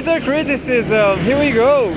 bitter criticism. Here we go.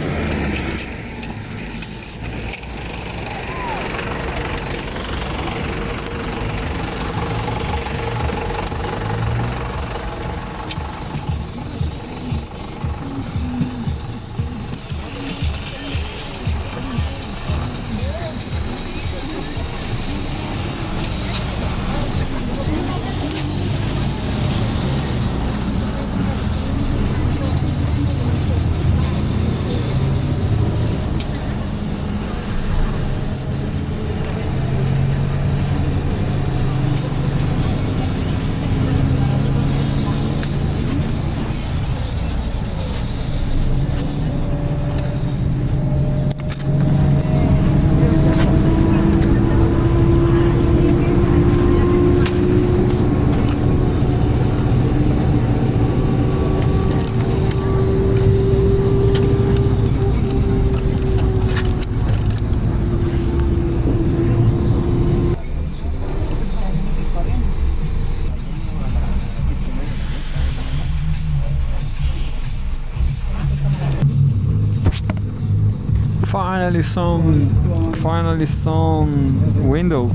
Finally some window.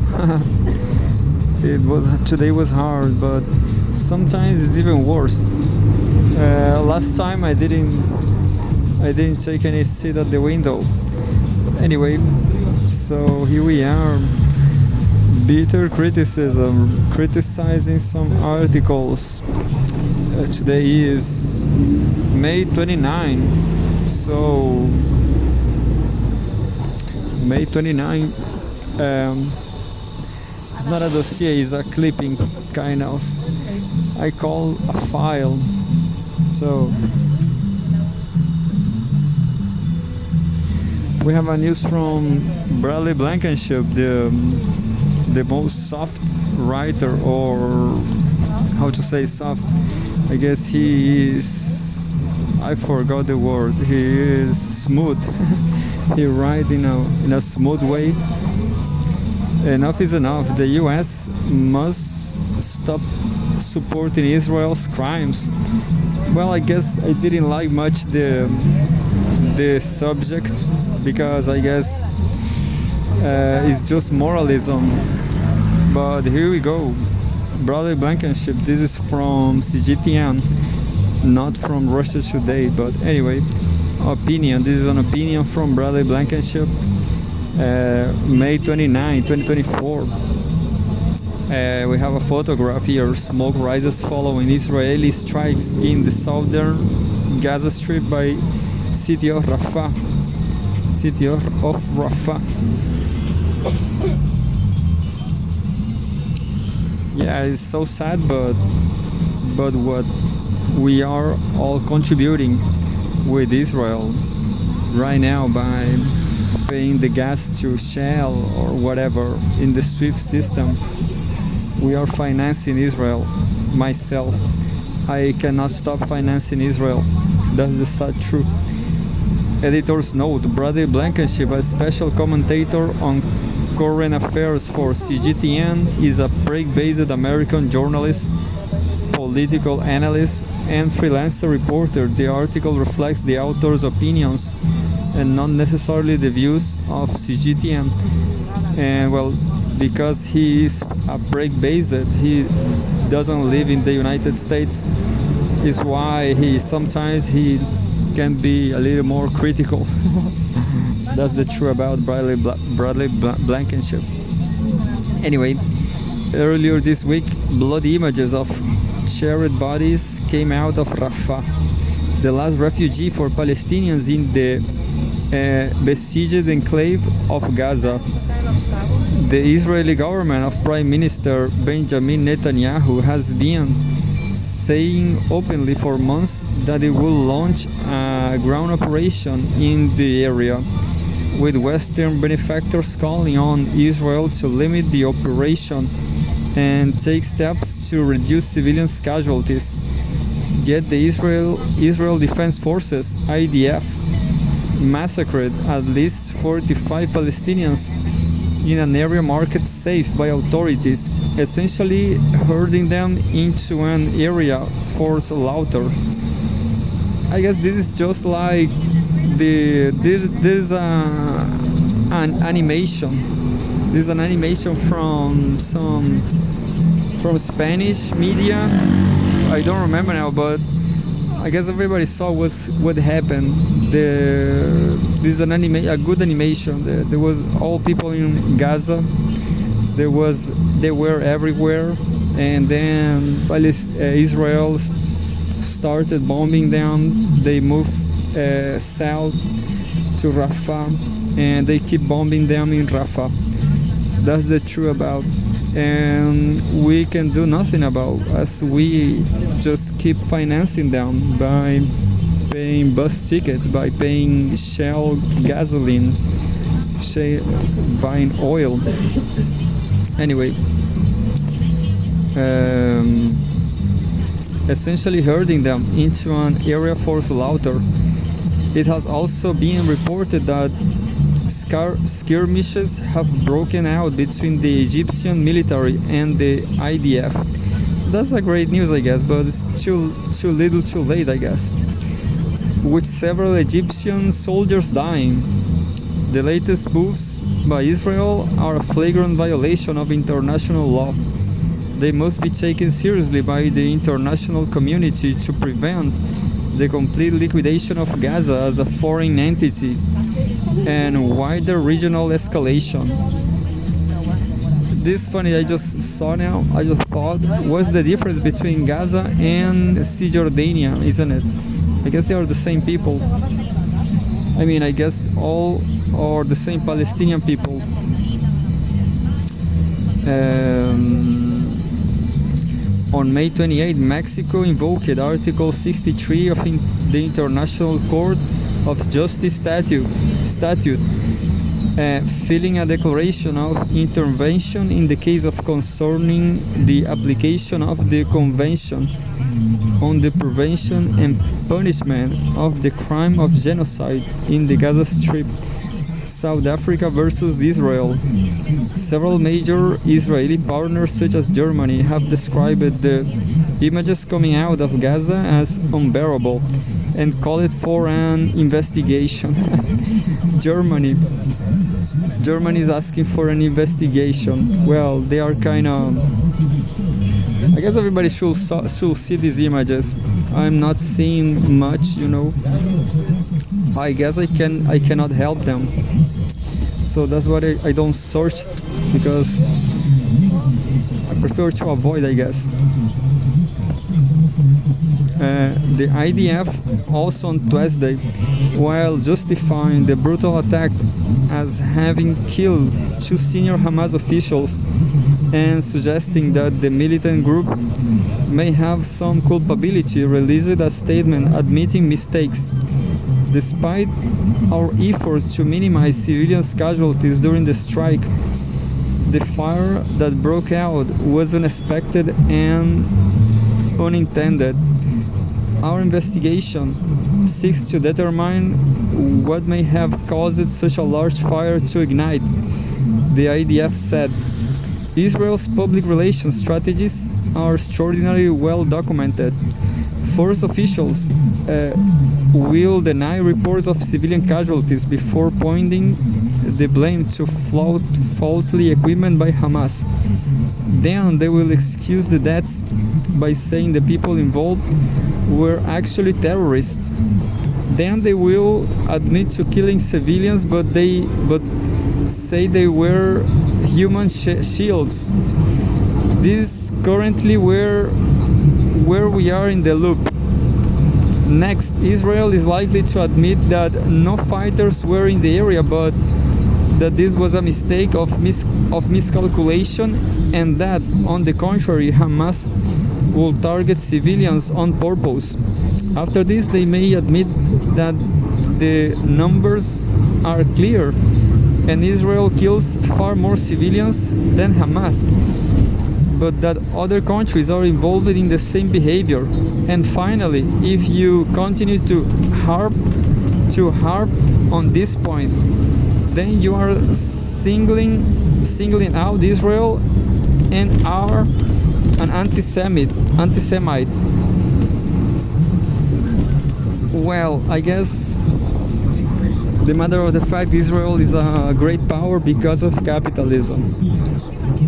Today was hard, but sometimes it's even worse. Last time I didn't take any seat at the window. Anyway, so here we are. Bitter criticism, criticizing some articles. Today is May 29, so May 29, it's not a dossier, it's a clipping, kind of. I call a file. So we have a news from Bradley Blankenship, the most soft writer, or how to say soft. I guess he is, I forgot the word. He is smooth. He writes in a smooth way. Enough is enough. The US must stop supporting Israel's crimes. Well, I guess I didn't like much the subject, because I guess it's just moralism. But here we go. Bradley Blankenship. This is from CGTN, not from Russia Today. But anyway, opinion. This is an opinion from Bradley Blankenship, May 29, 2024. We have a photograph here. Smoke rises following Israeli strikes in the southern Gaza Strip by city of Rafah. City of Rafah. Yeah, it's so sad, but what we are all contributing with Israel right now by paying the gas to Shell or whatever in the SWIFT system. We are financing Israel. Myself, I cannot stop financing Israel. That's the sad truth. Editor's note: Bradley Blankenship, a special commentator on current affairs for CGTN, is a Prague-based American journalist, political analyst, and freelancer reporter. The article reflects the author's opinions and not necessarily the views of CGTN. And well, because he is a Prague-based, he doesn't live in the United States, is why sometimes he can be a little more critical. That's the truth about Bradley Blankenship. Anyway, earlier this week, bloody images of charred bodies came out of Rafah, the last refuge for Palestinians in the besieged enclave of Gaza. The Israeli government of Prime Minister Benjamin Netanyahu has been saying openly for months that it will launch a ground operation in the area, with Western benefactors calling on Israel to limit the operation and take steps to reduce civilian casualties. Yet the Israel Defense Forces, IDF, massacred at least 45 Palestinians in an area marked safe by authorities, essentially herding them into an area for slaughter. I guess this is just like there's an animation. This is an animation from Spanish media. I don't remember now, but I guess everybody saw what happened. This is a good animation. There was all people in Gaza. They were everywhere, and then Israel started bombing them. They moved south to Rafah, and they keep bombing them in Rafah. That's the truth about, and we can do nothing about, as we just keep financing them by paying bus tickets, by paying Shell gasoline, buying oil. Anyway, essentially herding them into an area for slaughter. It has also been reported that skirmishes have broken out between the Egyptian military and the IDF. That's a great news, I guess, but it's too little too late, I guess. With several Egyptian soldiers dying. The latest moves by Israel are a flagrant violation of international law. They must be taken seriously by the international community to prevent the complete liquidation of Gaza as a foreign entity and wider regional escalation. This is funny, I just saw now, I just thought, what's the difference between Gaza and Cisjordania, isn't it? I guess they are the same people. I mean, I guess all are the same Palestinian people. On May 28, Mexico invoked Article 63 of the International Court of Justice statute, filing a declaration of intervention in the case of concerning the application of the Convention on the Prevention and Punishment of the Crime of Genocide in the Gaza Strip. South Africa versus Israel. Several major Israeli partners such as Germany have described the images coming out of Gaza as unbearable and called for an investigation. Germany is asking for an investigation. Well, they are kind of... I guess everybody should see these images. I'm not seeing much, you know. I guess I cannot help them. So that's why I don't search, because I prefer to avoid, I guess. The IDF also on Tuesday, while justifying the brutal attack as having killed 2 senior Hamas officials and suggesting that the militant group may have some culpability, released a statement admitting mistakes. Despite our efforts to minimize civilians' casualties during the strike, the fire that broke out was unexpected and unintended. Our investigation seeks to determine what may have caused such a large fire to ignite, the IDF said. Israel's public relations strategies are extraordinarily well documented. Force officials will deny reports of civilian casualties before pointing the blame to faulty equipment by Hamas. Then they will excuse the deaths by saying the people involved were actually terrorists. Then they will admit to killing civilians, but say they were human shields. This is currently where we are in the loop. Next, Israel is likely to admit that no fighters were in the area, but that this was a mistake of miscalculation, and that, on the contrary, Hamas will target civilians on purpose. After this, they may admit that the numbers are clear, and Israel kills far more civilians than Hamas, but that other countries are involved in the same behavior. And finally, if you continue to harp on this point, then you are singling out Israel and are an anti-Semite. Well, I guess the matter of the fact, Israel is a great power because of capitalism.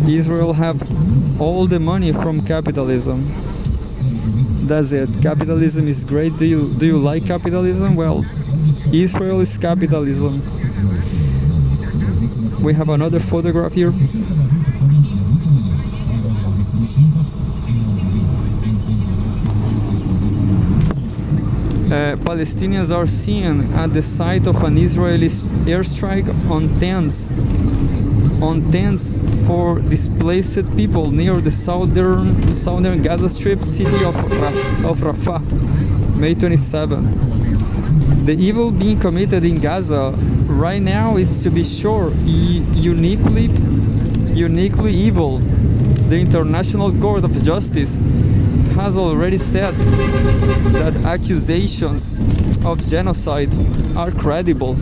Israel have all the money from capitalism. That's it. Capitalism is great. Do you like capitalism? Well, Israel is capitalism. We have another photograph here. Palestinians are seen at the site of an Israeli airstrike on tents for displaced people near the southern Gaza Strip city of Rafah, May 27. The evil being committed in Gaza right now is, to be sure, uniquely evil. The International Court of Justice has already said that accusations of genocide are credible.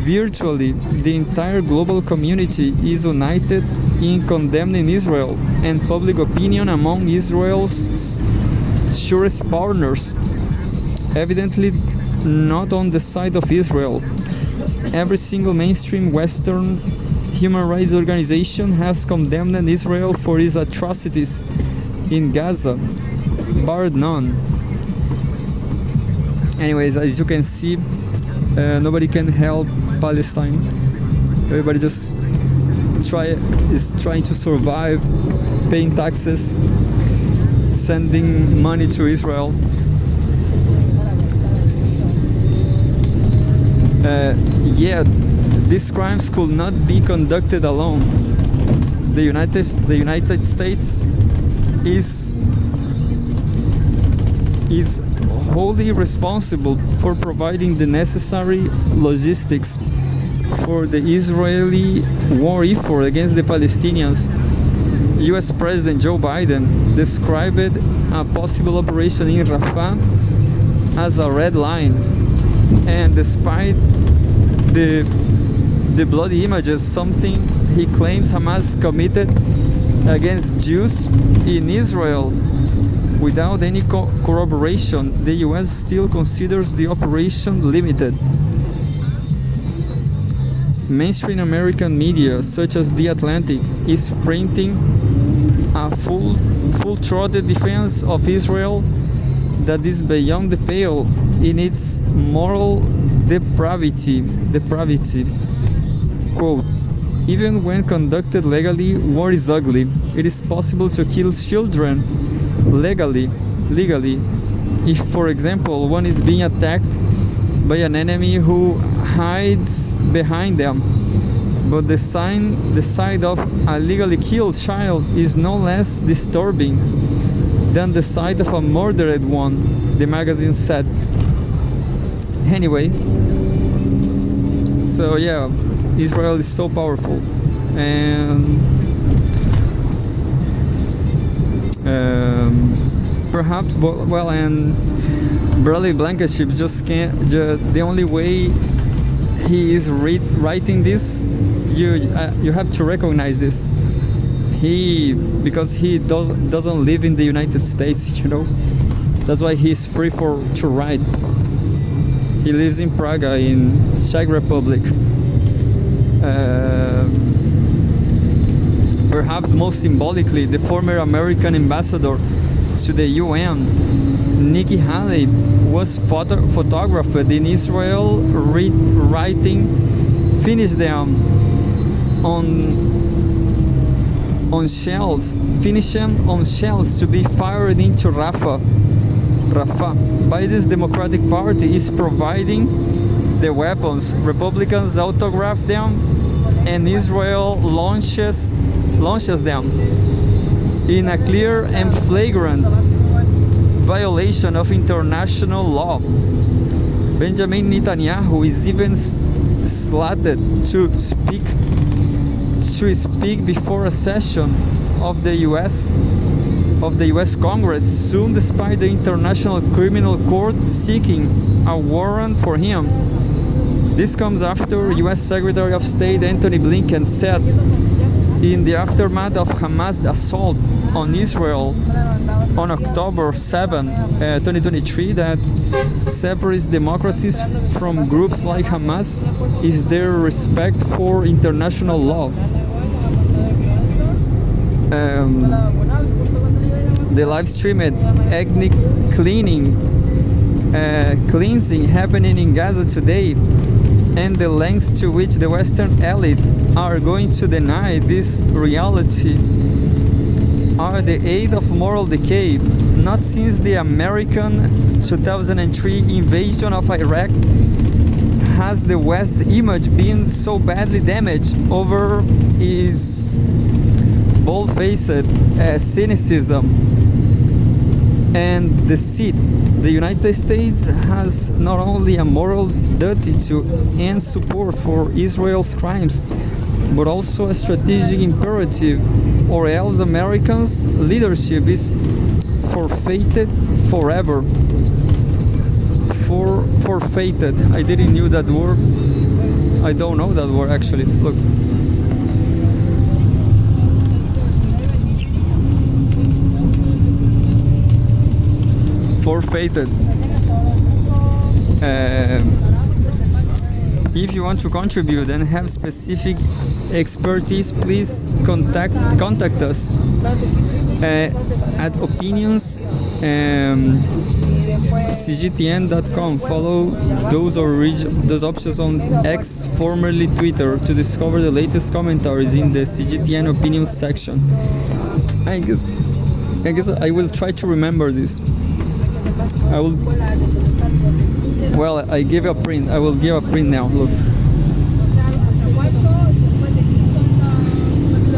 Virtually, the entire global community is united in condemning Israel, and public opinion among Israel's surest partners evidently not on the side of Israel. Every single mainstream Western human rights organization has condemned Israel for its atrocities in Gaza, bar none. Anyways, as you can see, nobody can help Palestine. Everybody just is trying to survive, paying taxes, sending money to Israel. Yet these crimes could not be conducted alone. The United States is wholly responsible for providing the necessary logistics for the Israeli war effort against the Palestinians. US President Joe Biden described a possible operation in Rafah as a red line, and despite the bloody images, something he claims Hamas committed against Jews in Israel without any corroboration, the US still considers the operation limited. Mainstream American media, such as The Atlantic, is printing a full-throated defense of Israel that is beyond the pale in its moral depravity. Quote, even when conducted legally, war is ugly. It is possible to kill children legally, if, for example, one is being attacked by an enemy who hides behind them. But the side of a legally killed child is no less disturbing than the side of a murdered one, the magazine said. Anyway, so yeah, Israel is so powerful, and perhaps, well, and Blankenship just can't. The only way he is writing this, you have to recognize this. Because he doesn't live in the United States, you know. That's why he's free to write. He lives in Prague, in Czech Republic. Perhaps most symbolically, the former American ambassador to the UN, Nikki Haley, was photographed in Israel writing, "Finish them on shells to be fired into Rafah. Biden's Democratic Party is providing the weapons. Republicans autograph them, and Israel launches them in a clear and flagrant violation of international law. Benjamin Netanyahu is even slated to speak before a session of the US Congress soon, despite the International Criminal Court seeking a warrant for him. This comes after US Secretary of State Antony Blinken said in the aftermath of Hamas' assault on Israel on October 7, 2023, that separates democracies from groups like Hamas is their respect for international law. The live streamed ethnic cleansing happening in Gaza today, and the lengths to which the Western elite are going to deny this reality are the aid of moral decay. Not since the American 2003 invasion of Iraq has the West image been so badly damaged over its bold-faced cynicism and deceit. The United States has not only a moral duty to end support for Israel's crimes, but also a strategic imperative, or else Americans' leadership is forfeited forever. Forfeited. I didn't knew that word. I don't know that word actually. Look. Forfeited. If you want to contribute and have specific expertise, please contact us at opinions.cgtn.com. Follow those options on X, formerly Twitter, to discover the latest commentaries in the CGTN opinions section. I guess I will try to remember this. I will. Well, I give a print. I will give a print now. Look.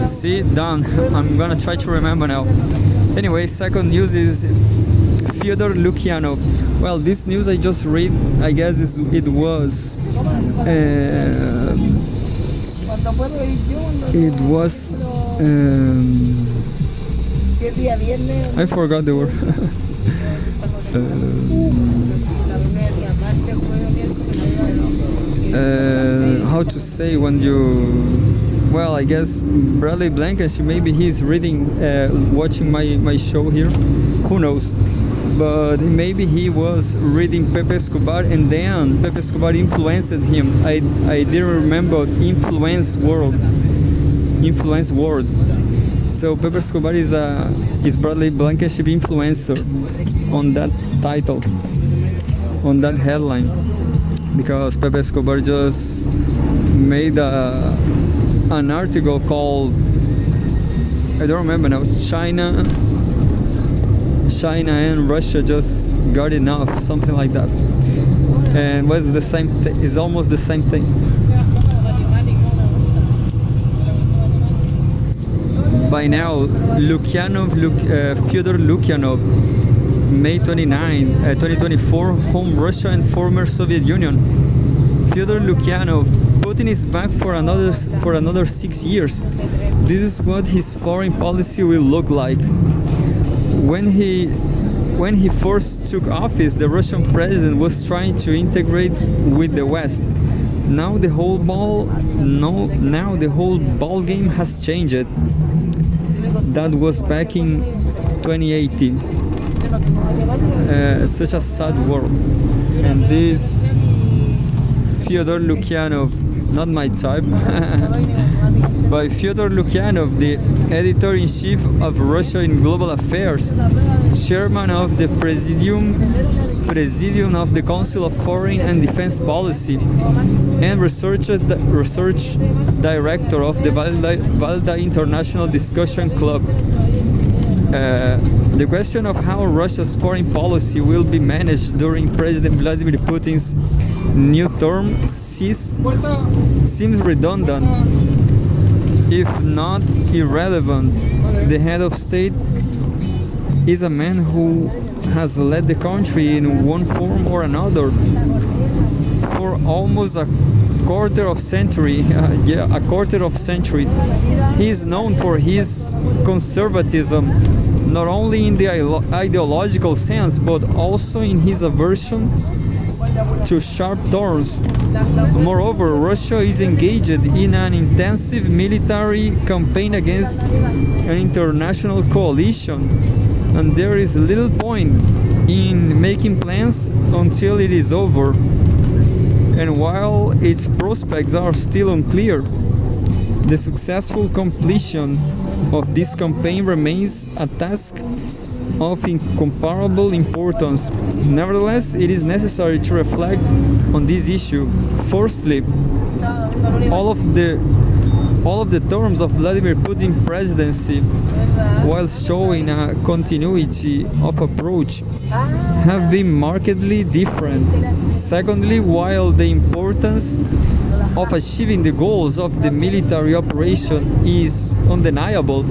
See, done. I'm gonna try to remember now. Anyway, second news is Fyodor Lukyanov. Well, this news I just read. I guess it was. I forgot the word. How to say when you... Well, I guess Bradley Blankenship, maybe he's reading, watching my show here. Who knows? But maybe he was reading Pepe Escobar, and then Pepe Escobar influenced him. I didn't remember influence word. So Pepe Escobar is Bradley Blankenship influencer on that title, on that headline, because Pepe Escobar just made an article called, I don't remember now, China and Russia just got enough, something like that. And was the same thing, is almost the same thing. By now, Fyodor Lukyanov, May 29, 2024, home Russia and former Soviet Union. Fyodor Lukyanov, Putin is back for another 6 years. This is what his foreign policy will look like. When he first took office, the Russian president was trying to integrate with the West. Now the whole ball game has changed. That was back in 2018. Such a sad world. And this Fyodor Lukyanov, not my type, by Fyodor Lukyanov, the editor-in-chief of Russia in Global Affairs, chairman of the Presidium of the Council of Foreign and Defense Policy, and research director of the Valda International Discussion Club. The question of how Russia's foreign policy will be managed during President Vladimir Putin's new term seems redundant, if not irrelevant. The head of state is a man who has led the country in one form or another for almost a quarter of century. He is known for his conservatism, not only in the ideological sense, but also in his aversion to sharp turns. Moreover, Russia is engaged in an intensive military campaign against an international coalition, and there is little point in making plans until it is over. And while its prospects are still unclear, the successful completion of this campaign remains a task of incomparable importance. Nevertheless, it is necessary to reflect on this issue. Firstly, all of the terms of Vladimir Putin's presidency, while showing a continuity of approach, have been markedly different. Secondly, while the importance of achieving the goals of the military operation is undeniable,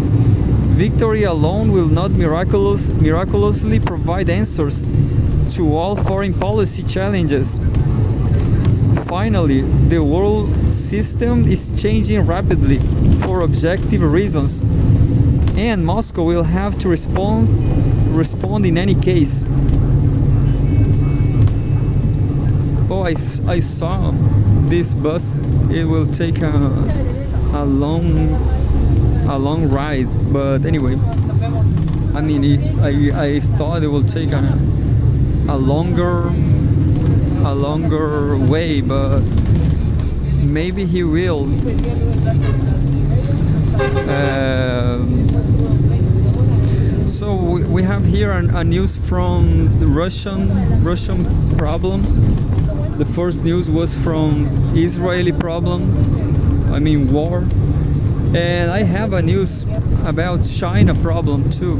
victory alone will not miraculously provide answers to all foreign policy challenges. Finally, the world system is changing rapidly for objective reasons, and Moscow will have to respond in any case. Oh, I saw this bus. It will take a long ride, but anyway, I mean, I thought it will take a longer way, but maybe he will. So we have here a news from the Russian problem. The first news was from Israeli problem, I mean war. And I have a news about China problem too,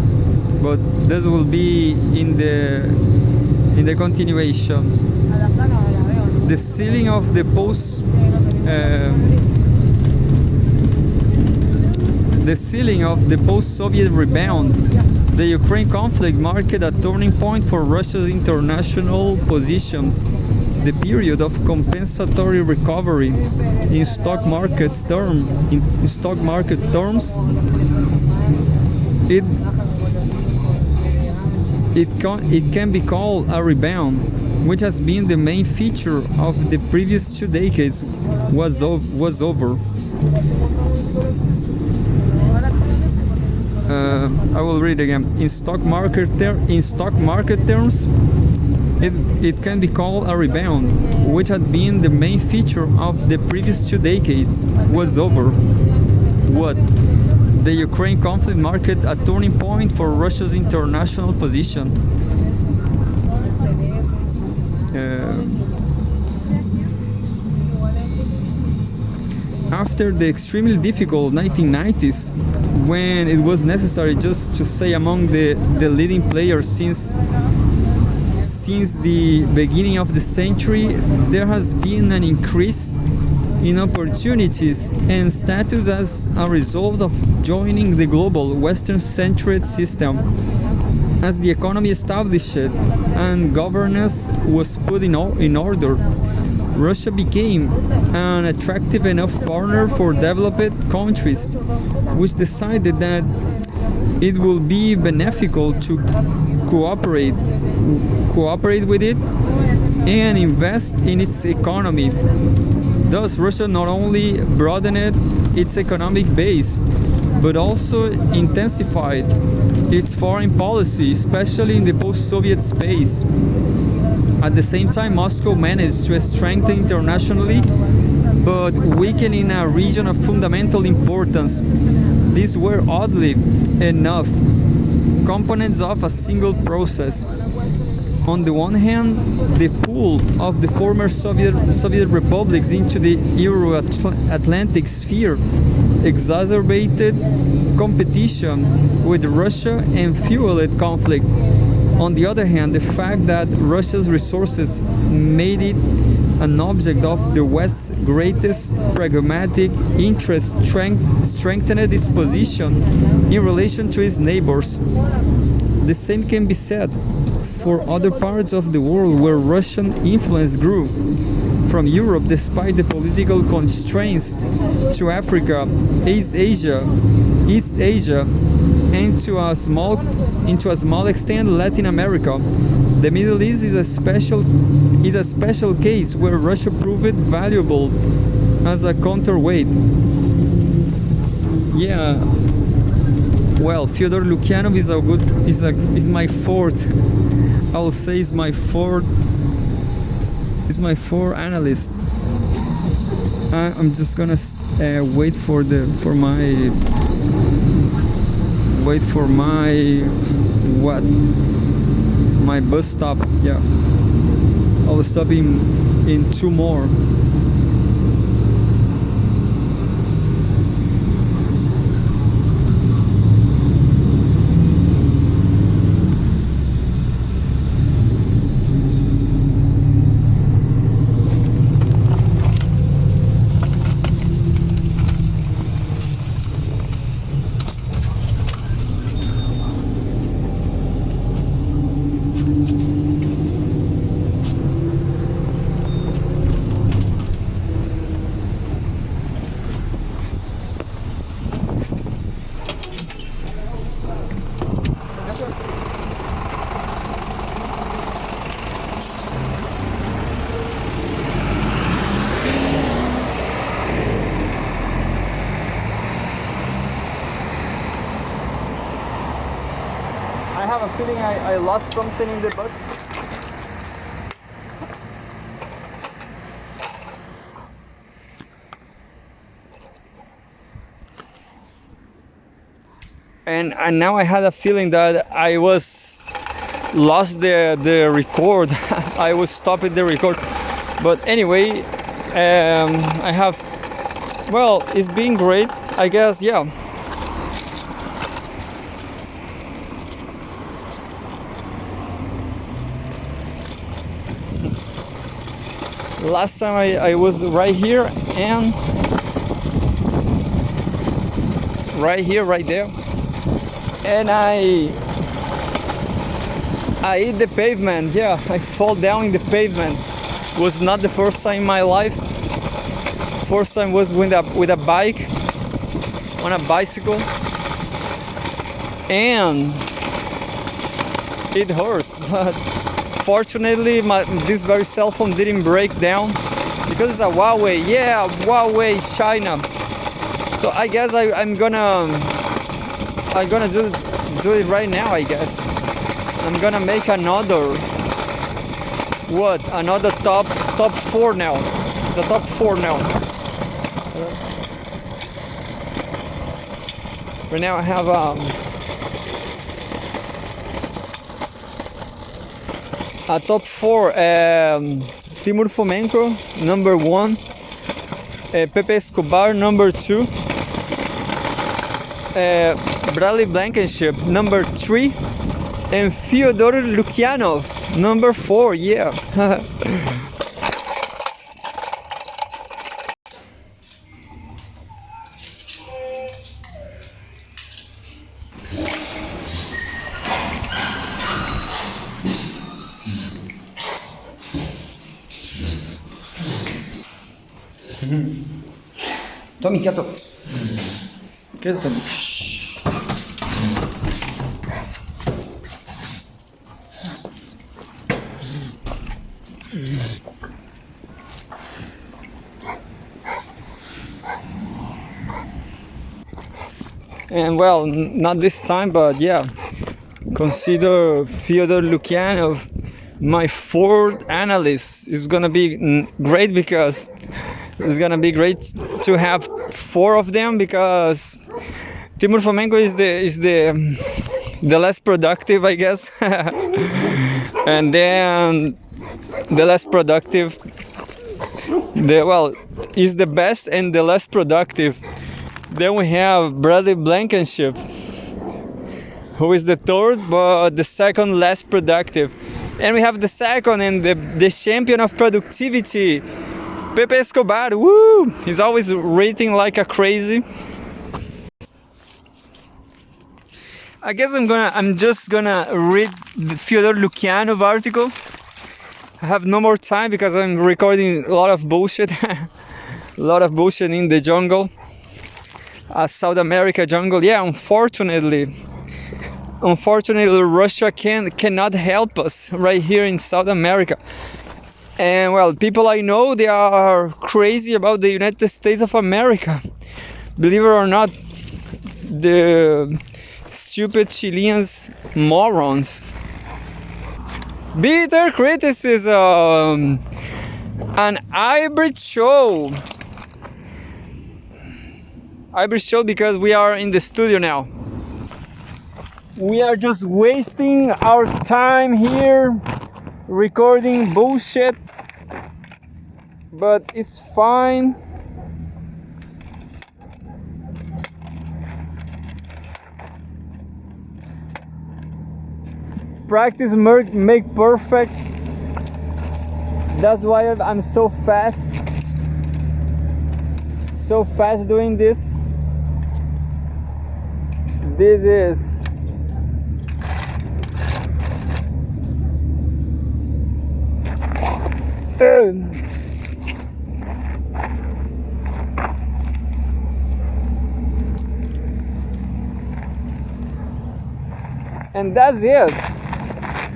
but this will be in the continuation. The ceiling of the post-Soviet rebound. The Ukraine conflict marked a turning point for Russia's international position. The period of compensatory recovery in stock market terms, it can be called a rebound, which has been the main feature of the previous 2 decades was over. I will read again. In stock market terms, it can be called a rebound, which had been the main feature of the previous 2 decades was over. What? The Ukraine conflict marked a turning point for Russia's international position. After the extremely difficult 1990s, when it was necessary just to say among the leading players since the beginning of the century, there has been an increase in opportunities and status as a result of joining the global Western-centered system. As the economy established and governance was put in order, Russia became an attractive enough partner for developed countries, which decided that it will be beneficial to cooperate with it and invest in its economy. Thus, Russia not only broadened its economic base, but also intensified its foreign policy, especially in the post-Soviet space. At the same time, Moscow managed to strengthen internationally, but weaken in a region of fundamental importance. These were, oddly enough, components of a single process. On the one hand, the pull of the former Soviet republics into the Euro-Atlantic sphere exacerbated competition with Russia and fueled conflict. On the other hand, the fact that Russia's resources made it an object of the West's greatest pragmatic interest strengthened its position in relation to its neighbors. The same can be said for other parts of the world where Russian influence grew. From Europe, despite the political constraints, to Africa, East Asia, and to a small extent Latin America, The Middle East is a special case where Russia proved valuable as a counterweight. Yeah. Well, Fyodor Lukyanov is my fourth. I'll say is my fourth analyst. I'm just gonna wait for my bus stop. Yeah, I'll stop in 2 more. I have a feeling I lost something in the bus. And now I had a feeling that I was lost the record. I was stopping the record. But anyway, I have, well, it's been great, I guess. Yeah. Last time I was right here and right here, right there, and I hit the pavement. Yeah, I fall down in the pavement. Was not the first time in my life. First time was with a bike, on a bicycle, and it hurts. But fortunately, this very cell phone didn't break down because it's a Huawei. Yeah, Huawei, China. So I guess I'm gonna do it right now. I guess I'm gonna make another top 4 now. It's a top 4 now. Right now I have a top 4, Timur Fomenko, number 1, Pepe Escobar, number 2, Bradley Blankenship, number 3, and Fyodor Lukyanov, number 4. Yeah. Tommy, quieto. Quieto, Tommy. And well, not this time, but yeah, consider Fyodor Lukyanov my 4th analyst. It's gonna be great because it's gonna be great to have 4 of them, because Timur Fomenko is the less productive, I guess. And then the less productive, is the best and the less productive. Then we have Bradley Blankenship, who is the 3rd, but the 2nd less productive. And we have the 2nd and the champion of productivity, Pepe Escobar. Woo! He's always rating like a crazy. I guess I'm just gonna read the Fyodor Lukyanov article. I have no more time because I'm recording a lot of bullshit. A lot of bullshit in the jungle. South America jungle. Yeah, unfortunately, unfortunately Russia cannot help us right here in South America. And well, people I know, they are crazy about the United States of America. Believe it or not, the stupid Chileans, morons. Bitter criticism, an hybrid show. Hybrid show because we are in the studio now. We are just wasting our time here recording bullshit, but it's fine. Practice make perfect. That's why I'm so fast doing this. This is and that's it.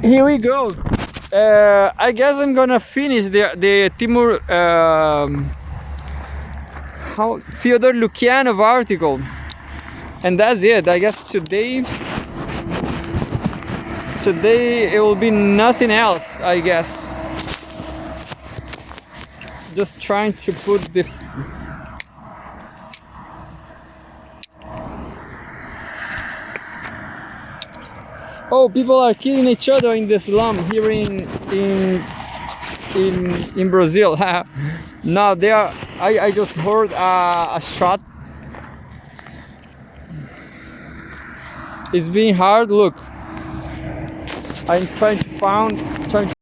Here we go. I guess I'm gonna finish the Timur Fyodor Lukyanov article, and that's it. I guess today it will be nothing else. I guess just trying to put the oh, people are killing each other in the slum here in Brazil. No, they are. I just heard a shot. It's being hard. Look, I'm trying to